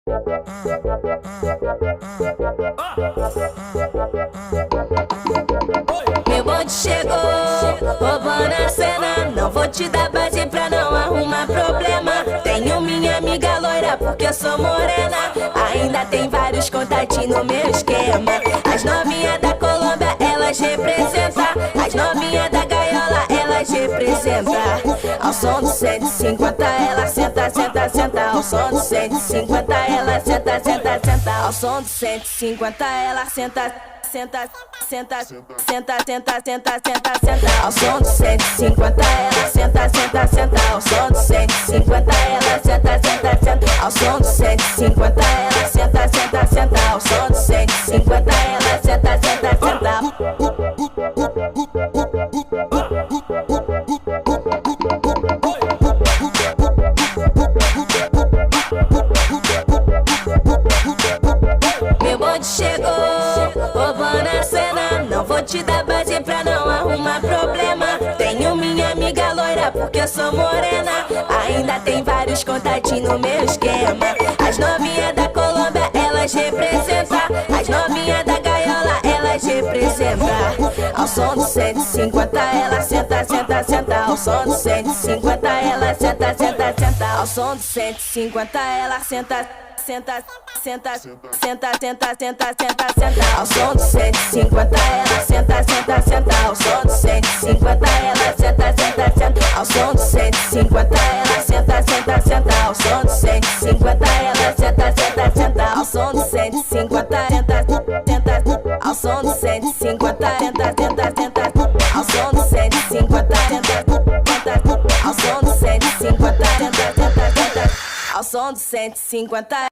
Meu bonde chegou, roubando a cena. Não vou te dar base pra não arrumar problema. Tenho minha amiga loira porque eu sou morena. Ainda tem vários contatinhos no meu esquema. As novinhas da Colômbia, elas representam. As novinhas da gaiola, elas representam. Ao som do 150 ela senta, senta, senta. Ao som do 150 ela senta, senta, senta. Ao som do 150 ela senta, senta, senta, senta, senta, senta, senta, senta. Ao som do 150 ela senta, senta, senta. Ao som do 150 ela senta, senta, senta. Ao som do 150 ela senta, senta, senta. Ao som do 150 ela senta, senta, senta. Meu bonde chegou, roubando a cena. Não vou te dar base pra não arrumar problema. Tenho minha amiga loira porque eu sou morena. Ainda tem vários contatinhos no meu esquema. As novinhas da Colômbia, elas representam. As novinhas da gaiola, elas representam. Ao som do 150 ela senta, senta, senta. Ao som do 150 ela senta, senta, senta. Ao som do 150 ela senta, senta, senta, senta, senta, senta, senta, senta. Ao som do 150 ela senta, senta, senta. Ao som do 150 ela senta, senta, senta. Ao som do 150 ela senta, senta, senta. Ao som do 150 ela senta, senta, senta. Ao som do 150 senta, senta. Ao som do 150 senta, senta, senta. Ao som do 150 senta, senta. Ao som do 150 senta, senta, senta. Ao som do 150